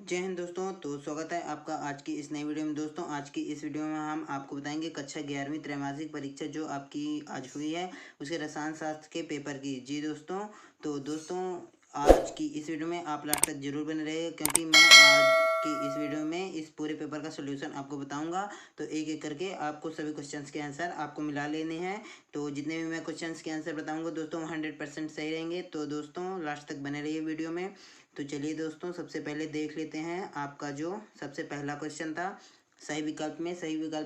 जय हिंद दोस्तों। तो स्वागत है आपका आज की इस नई वीडियो में। दोस्तों आज की इस वीडियो में हम आपको बताएंगे कक्षा 11वीं त्रैमासिक परीक्षा जो आपकी आज हुई है उसके रसायन शास्त्र के पेपर की। जी दोस्तों, तो दोस्तों आज की इस वीडियो में आप लास्ट तक जरूर बने रहिएगा क्योंकि मैं आज की इस वीडियो में इस पूरे पेपर का सोल्यूशन आपको बताऊंगा। तो एक एक करके आपको सभी क्वेश्चंस के आंसर आपको मिला लेने हैं। तो जितने भी मैं क्वेश्चंस के आंसर बताऊंगा दोस्तों 100% सही रहेंगे। तो दोस्तों लास्ट तक बने रहिए वीडियो में। तो चलिए दोस्तों सबसे पहले देख लेते हैं आपका जो सबसे पहला क्वेश्चन था सही विकल्प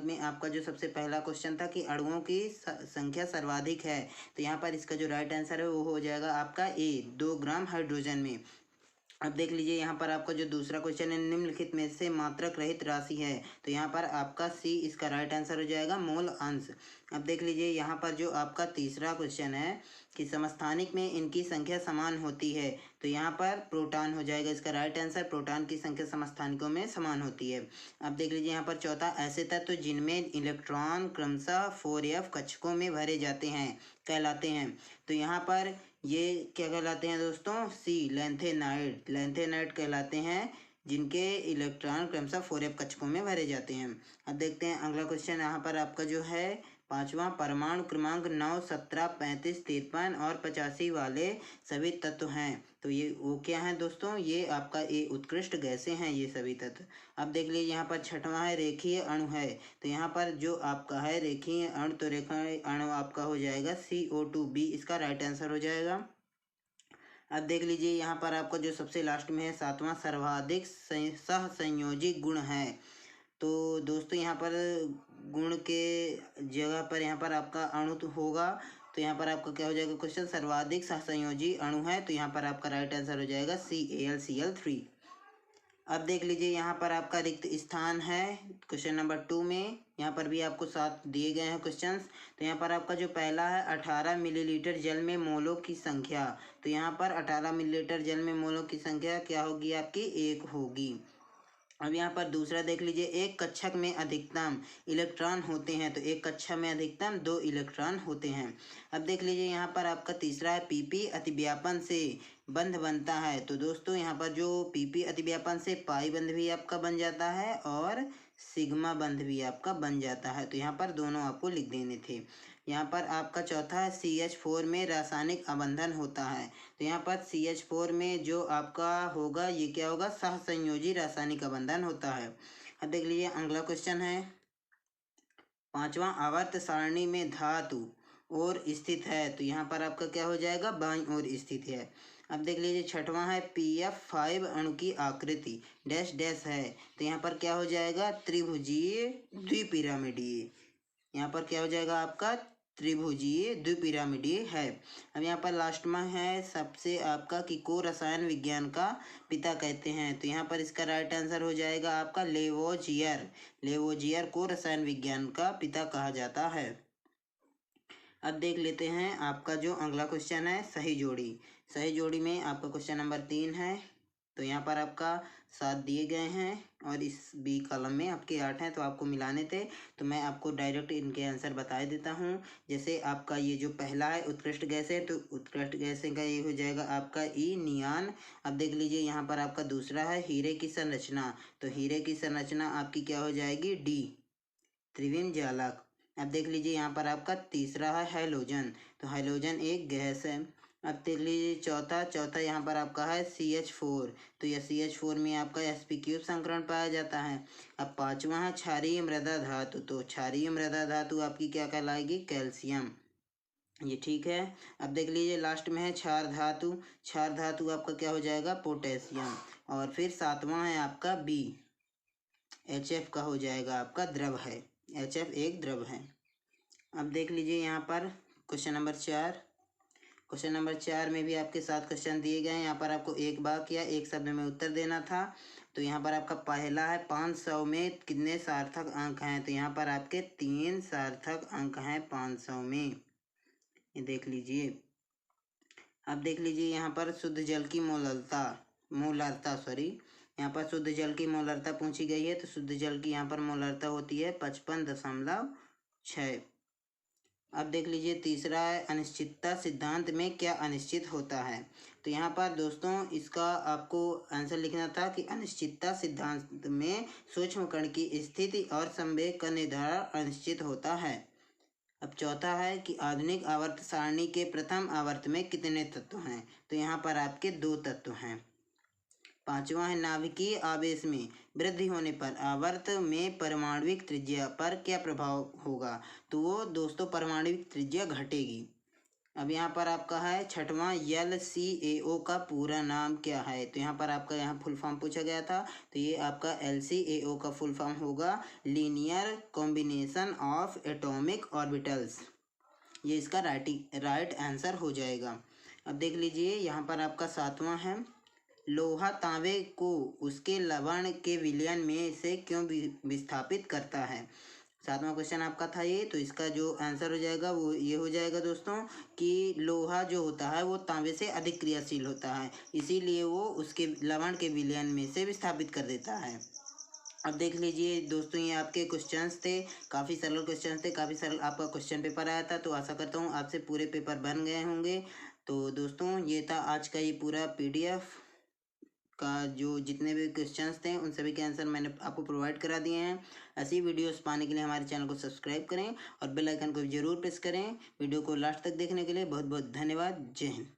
में आपका जो सबसे पहला क्वेश्चन था कि अणुओं की संख्या सर्वाधिक है। तो यहाँ पर इसका जो राइट आंसर है वो हो जाएगा आपका ए 2 ग्राम हाइड्रोजन में। अब देख लीजिए यहाँ पर आपका जो दूसरा क्वेश्चन है निम्नलिखित में से मात्रक रहित राशि है। तो यहाँ पर आपका सी इसका राइट आंसर हो जाएगा मोल अंश। अब देख लीजिए यहाँ पर जो आपका तीसरा क्वेश्चन है कि समस्थानिक में इनकी संख्या समान होती है। तो यहाँ पर प्रोटॉन हो जाएगा इसका राइट आंसर। प्रोटॉन की संख्या समस्थानिकों में समान होती है। अब देख लीजिए यहाँ पर चौथा ऐसे तत्व जिनमें इलेक्ट्रॉन क्रमशः 4f कक्षकों में भरे जाते हैं कहलाते हैं। तो यहाँ पर ये क्या कहलाते हैं दोस्तों? सी लेंथेनाइड कहलाते हैं जिनके इलेक्ट्रॉन क्रमशः 4f कक्षकों में भरे जाते हैं। अब देखते हैं अगला क्वेश्चन। यहाँ पर आपका जो है पांचवा परमाणु क्रमांक 9, 17, 35, 53 और 85 वाले सभी तत्व हैं। तो ये वो क्या है दोस्तों? ये आपका ये उत्कृष्ट गैसें हैं ये सभी तत्व। अब देख लीजिए यहाँ पर छठवां है रेखीय अणु है। तो यहाँ पर जो आपका है रेखीय अणु, तो रेखीय अणु आपका हो जाएगा CO2b इसका राइट आंसर हो जाएगा। अब देख लीजिए यहाँ पर आपका जो सबसे लास्ट में है सातवां सर्वाधिक सहसंयोजी गुण है। तो दोस्तों यहाँ पर गुण के जगह पर यहाँ पर आपका अणु तो होगा। तो यहाँ पर आपका क्या हो जाएगा क्वेश्चन? सर्वाधिक सहसंयोजी अणु है। तो यहाँ पर आपका राइट आंसर हो जाएगा CaCl3। अब देख लीजिए यहाँ पर आपका रिक्त स्थान है क्वेश्चन नंबर 2 में। यहाँ पर भी आपको 7 दिए गए हैं क्वेश्चंस। तो यहाँ पर आपका जो पहला है 18 मिलीलीटर जल में मोलों की संख्या। तो यहाँ पर 18 मिलीलीटर जल में मोलों की संख्या क्या होगी आपकी? 1 होगी। अब यहाँ पर दूसरा देख लीजिए एक कक्षक में अधिकतम इलेक्ट्रॉन होते हैं। तो एक कक्षा में अधिकतम 2 इलेक्ट्रॉन होते हैं। अब देख लीजिए यहाँ पर आपका तीसरा है पीपी अतिव्यापन से बंध बनता है। तो दोस्तों यहाँ पर जो पीपी अतिव्यापन से पाई बंध भी आपका बन जाता है और सिग्मा बंध भी आपका बन जाता है। तो यहाँ पर दोनों आपको लिख देने थे। यहाँ पर आपका चौथा है CH4 में रासायनिक अबंधन होता है। तो यहाँ पर CH4 में जो आपका होगा ये क्या होगा? सहसंयोजी रासायनिक अबंधन होता है। अब देख लीजिए अगला क्वेश्चन है पांचवा आवर्त सारणी में धातु और स्थित है। तो यहाँ पर आपका क्या हो जाएगा? बाईं ओर स्थित है। अब देख लीजिए छठवां है PF5 अणु की आकृति डैश डैश है। तो यहाँ पर क्या हो जाएगा? त्रिभुजीय द्विपिरामिडीय। यहाँ पर क्या हो जाएगा आपका? त्रिभुजीय द्विपिरामिडीय है। अब यहाँ पर लास्ट में है सबसे आपका कि को रसायन विज्ञान का पिता कहते हैं। तो यहाँ पर इसका राइट आंसर हो जाएगा आपका लेवोजियर को रसायन विज्ञान का पिता कहा जाता है। अब देख लेते हैं आपका जो अगला क्वेश्चन है सही जोड़ी में आपका क्वेश्चन नंबर 3 है। तो यहाँ पर आपका 7 दिए गए हैं और इस बी कॉलम में आपके 8 हैं। तो आपको मिलाने थे। तो मैं आपको डायरेक्ट इनके आंसर बता देता हूँ। जैसे आपका ये जो पहला है उत्कृष्ट गैस है। तो उत्कृष्ट गैस का ये हो जाएगा आपका ई नियान। अब देख लीजिए यहाँ पर आपका दूसरा है हीरे की संरचना। तो हीरे की संरचना आपकी क्या हो जाएगी? डी त्रिविम जालक। अब देख लीजिए यहाँ पर आपका तीसरा है हैलोजन। तो हैलोजन एक गैस है। अब देख लीजिए चौथा यहाँ पर आपका है CH4। तो यह CH4 में आपका sp³ संकरण पाया जाता है। अब पांचवा है क्षारीय मृदा धातु। तो क्षारीय मृदा धातु आपकी क्या कहलाएगी? कैल्शियम। ये ठीक है। अब देख लीजिए लास्ट में है क्षार धातु आपका क्या हो जाएगा? पोटेशियम। और फिर सातवां है आपका बी HF का हो जाएगा आपका द्रव है। HF एक द्रव है। अब देख लीजिए यहाँ पर क्वेश्चन नंबर 4 में भी आपके 7 क्वेश्चन दिए गए हैं। यहाँ पर आपको एक वाक्य या एक शब्द में उत्तर देना था। तो यहाँ पर आपका पहला है 500 में कितने सार्थक अंक हैं? तो यहाँ पर आपके 3 सार्थक अंक हैं 500 में। ये देख लीजिए। अब देख लीजिए यहाँ पर शुद्ध जल की मोलरता यहाँ पर शुद्ध जल की मोलरता पूछी गई है। तो शुद्ध जल की यहाँ पर मोलरता होती है 55.6। अब देख लीजिए तीसरा है अनिश्चितता सिद्धांत में क्या अनिश्चित होता है। तो यहाँ पर दोस्तों इसका आपको आंसर लिखना था कि अनिश्चितता सिद्धांत में सूक्ष्म कण की स्थिति और संवेग का निर्धारण अनिश्चित होता है। अब चौथा है कि आधुनिक आवर्त सारणी के प्रथम आवर्त में कितने तत्व हैं। तो यहाँ पर आपके 2 तत्व हैं। पांचवा है नाभिकीय आवेश में वृद्धि होने पर आवर्त में परमाणुविक त्रिज्या पर क्या प्रभाव होगा। तो वो दोस्तों परमाणुविक त्रिज्या घटेगी। अब यहाँ पर आपका है छठवां LCAO का पूरा नाम क्या है। तो यहाँ पर आपका यहाँ फुल फॉर्म पूछा गया था। तो ये आपका LCAO का फुल फॉर्म होगा linear combination of atomic orbitals. ये इसका राइट आंसर हो जाएगा। अब देख लीजिए यहाँ पर आपका सातवां है लोहा तांबे को उसके लवण के विलयन में से क्यों विस्थापित करता है। सातवां क्वेश्चन आपका था ये। तो इसका जो आंसर हो जाएगा वो ये हो जाएगा दोस्तों कि लोहा जो होता है वो तांबे से अधिक क्रियाशील होता है, इसीलिए वो उसके लवण के विलयन में से विस्थापित कर देता है। अब देख लीजिए दोस्तों ये आपके क्वेश्चंस थे, काफ़ी सरल क्वेश्चंस थे, काफ़ी सरल आपका क्वेश्चन पेपर आया था। तो आशा करता हूँ आपसे पूरे पेपर बन गए होंगे। तो दोस्तों ये था आज का ये पूरा PDF का जो जितने भी क्वेश्चंस थे उन सभी के आंसर मैंने आपको प्रोवाइड करा दिए हैं। ऐसी वीडियोस पाने के लिए हमारे चैनल को सब्सक्राइब करें और बेल आइकन को जरूर प्रेस करें। वीडियो को लास्ट तक देखने के लिए बहुत बहुत धन्यवाद। जय हिंद।